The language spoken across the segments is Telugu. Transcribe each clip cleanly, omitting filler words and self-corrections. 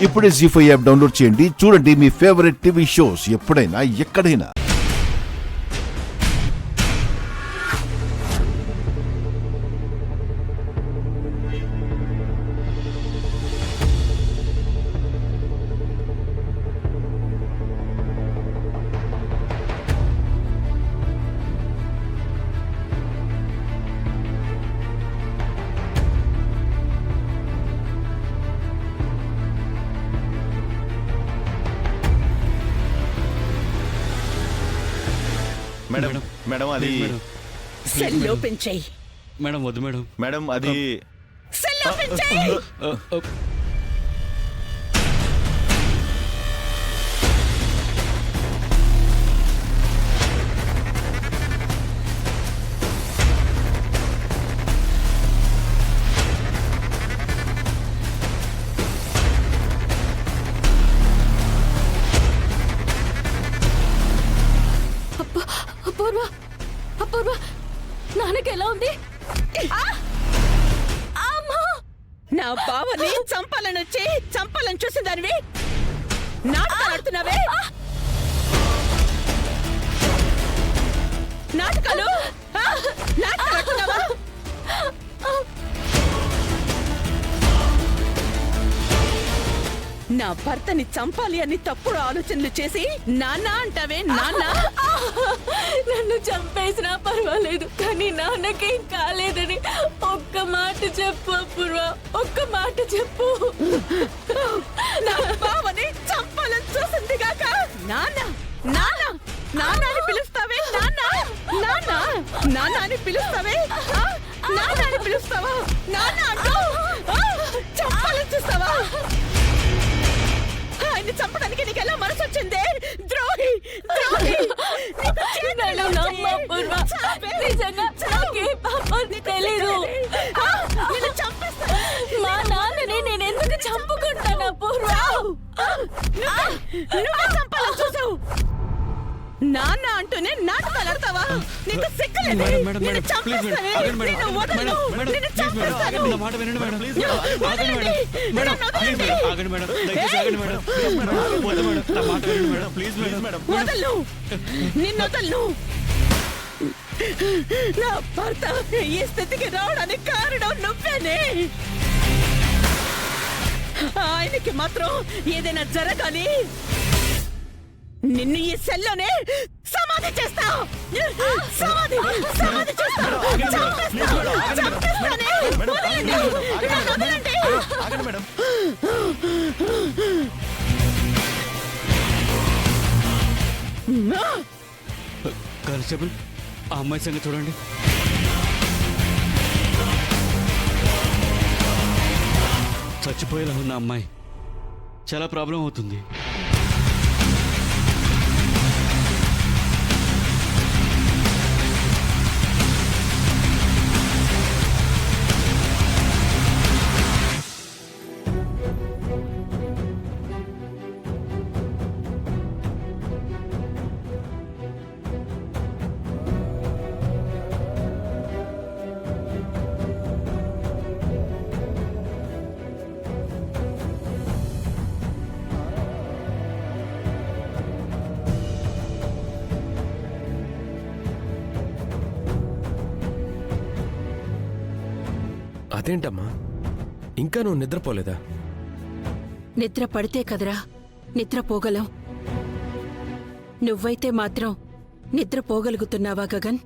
ఇప్పుడే జీ5 యాప్ డౌన్లోడ్ చేయండి. చూడండి మీ ఫేవరెట్ టీవీ షోస్ ఎప్పుడైనా ఎక్కడైనా. మేడం మేడం అది సెల్ ఓపెన్ చెయ్యి. మేడం వద్దు మేడం. మేడం అది సెల్ ఓపెన్ చెయ్యి. అపూర్వ, అపూర్వ, నాన్నకి ఎలా ఉంది? నా బావని చంపాలని చూసిన దానివి నాటకాలుతున్నావే. నాటకాలు నాటకాలుతున్నావా? నా భర్తని చంపాలి అని తప్పుడు ఆలోచనలు చేసి నాన్న అంటావే. నాన్న నన్ను చంపేసినా పర్వాలేదు, కానీ నాన్నకేం కాలేదని ఒక్క మాట చెప్పు అపూర్వ, ఒక్క మాట చెప్పు. నా బావని చంపాలని చూసింది గాక నాన్న నాన్న నాన్న అని పిలుస్తావే. నాన్న నాన్న నాన్న అని పిలుస్తావే. నాన్న అని పిలుస్తావా? నాన్న అంటూ చంపాలని చూస్తావా? ఆయన్ని చంపడానికి నీకు ఎలా మనసు వచ్చిందే? ద్రోహి ద్రోహి. నన్ను నమ్ము అపూర్వ, నిజంగా నాకే పాపం తెలీదు. మా నాన్నని నేను ఎందుకు చంపుకుంటాను అపూర్వ? నువ్వే చంపాలని చూసావు. నాన్న అంటూనే నాటకాలు ఆడతావా? నీకు సిగ్గులేదు? మేడం మేడం నిన్ను మేడం ప్లీజ్ మేడం చంపేస్తావే. ఆగండి మేడం. నిన్ను వదలను. మేడం మేడం నిన్ను ప్లీజ్ మేడం చంపేస్తాను. ఆగండి, నా మాట వినండి మేడం. ప్లీజ్ మేడం ఆగండి మేడం. మేడం ప్లీజ్ మేడం ఆగండి మేడం. దయచేసి ఆగండి మేడం. వద్దు మేడం, నా మాట వినండి మేడం. Please madam. వదలను, నిన్ను వదలను. నా భర్త ఈ స్థితికి రావడానికి కారణం నువ్వేనే. ఆయనకి మాత్రం ఏదైనా జరగాలి. నిన్ను ఈ సెల్లోనే సమాధి చేస్తా. సమాధి సమాధి చేస్తా. చంపేస్తానే. వదలండి. నన్ను వదలండి. ఆగండి మేడం. కానిస్టేబుల్, ఆ అమ్మాయి సంగతి చూడండి. చచ్చిపోయేలా ఉన్న అమ్మాయి, చాలా ప్రాబ్లం అవుతుంది. అదేంటమ్మా, ఇంకా నువ్వు నిద్రపోలేదా? నిద్ర పడితే కదరా నిద్రపోగలం. నువ్వైతే మాత్రం నిద్రపోగలుగుతున్నావా గగన్?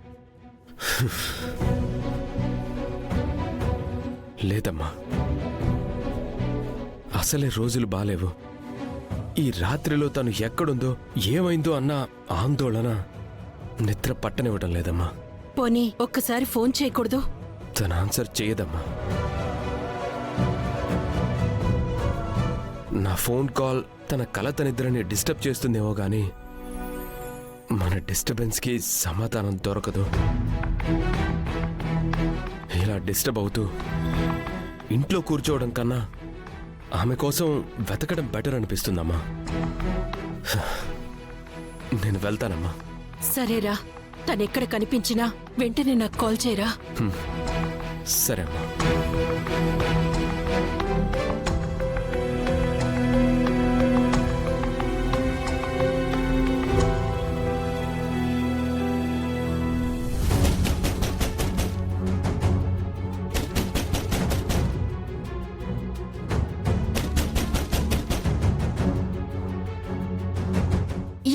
లేదమ్మా, అసలే రోజులు బాలేవు. ఈ రాత్రిలో తను ఎక్కడుందో ఏమైందో అన్న ఆందోళన నిద్ర పట్టనివ్వటం లేదమ్మా. పోనీ ఒక్కసారి ఫోన్ చేయకూడదు? తన ఆన్సర్ చేయదమ్మా. నా ఫోన్ కాల్ తన కలత నిద్రని డిస్టర్బ్ చేస్తుందేమో గాని మన డిస్టర్బెన్స్కి సమాధానం దొరకదు. ఇలా డిస్టర్బ్ అవుతూ ఇంట్లో కూర్చోవడం కన్నా ఆమె కోసం వెతకడం బెటర్ అనిపిస్తుందమ్మా. నేను వెళ్తానమ్మా. సరేరా, తనెక్కడ కనిపించినా వెంటనే నాకు కాల్ చేయరా. సరే అమ్మా.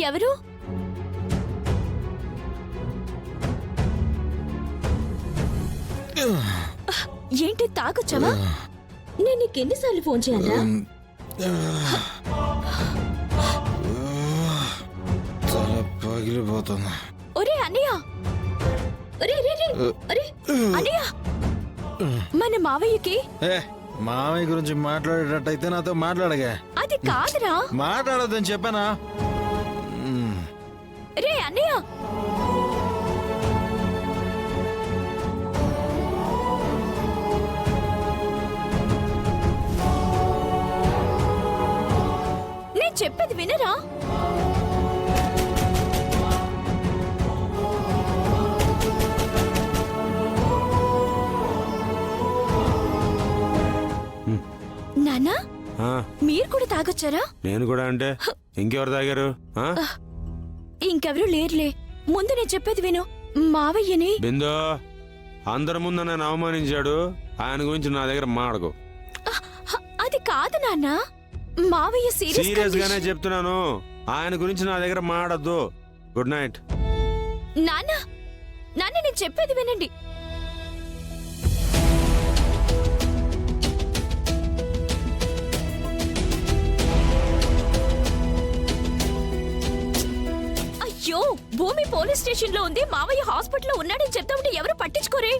ఎవరు? ఏంటి తాగొచ్చావా? నేను నీకెన్నిసార్లు ఫోన్ చేయాలా? పగిలిపోతుంది. ఒరే అన్నయ్య, ఒరే రే రే, ఒరే అన్నయ్య, మన మావయ్యకి మామయ్య గురించి మాట్లాడేటట్టయితే నాతో మాట్లాడగా. అది కాదురా. మాట్లాడొద్దని చెప్పానా? రే అన్నయ్య, నేను చెప్పేది వినరా? నానా, మీరు కూడా తాగొచ్చారా? నేను కూడా అంటే ఇంకెవరు తాగారు? ఇంకెవరూ లేరులే. ముందు నేను చెప్పేది విను. మావయ్యని బిందో అందరి ముందు నన్ను అవమానించాడు. ఆయన గురించి నా దగ్గర మాడకు. అది కాదు నాన్న, మావయ్య సీరియస్ గానే చెప్తున్నాను. ఆయన గురించి నా దగ్గర మాడద్దు. Good night. నాన్న, నాన్న నేను చెప్పేది వినండి. అయ్యో, భూమి పోలీస్ స్టేషన్ లో ఉంది, మావయ్య హాస్పిటల్లో ఉన్నాడని చెప్తామంటే ఎవరు పట్టించుకోరే.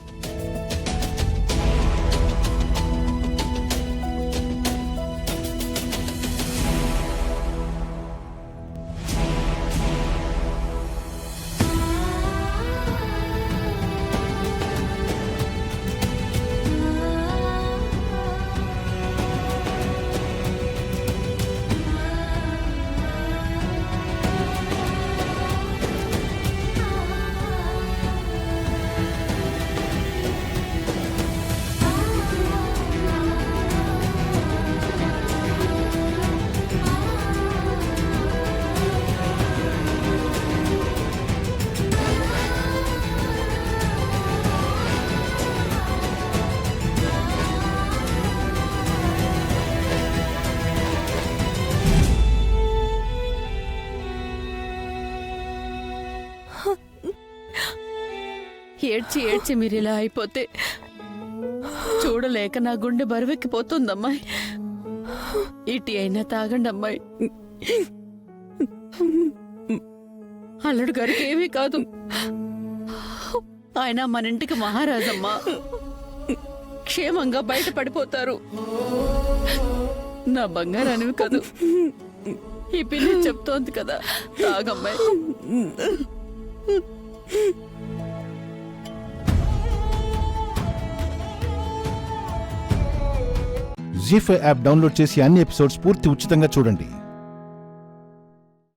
ఏడ్చి ఏడ్చి మీరు ఇలా అయిపోతే చూడలేక నా గుండె బరువెక్కిపోతుందమ్మాయి. ఇటీ అయినా తాగండి అమ్మాయి. అల్లుడు గారికి ఏమీ కాదు, ఆయన మన ఇంటికి మహారాజమ్మా. క్షేమంగా బయట పడిపోతారు. నా బంగారానివి కాదు, ఈ పిల్లి చెప్తోంది కదా, తాగమ్మాయి. జీ5 యాప్ డౌన్లోడ్ చేసి అన్ని ఎపిసోడ్స్ పూర్తి ఉచితంగా చూడండి.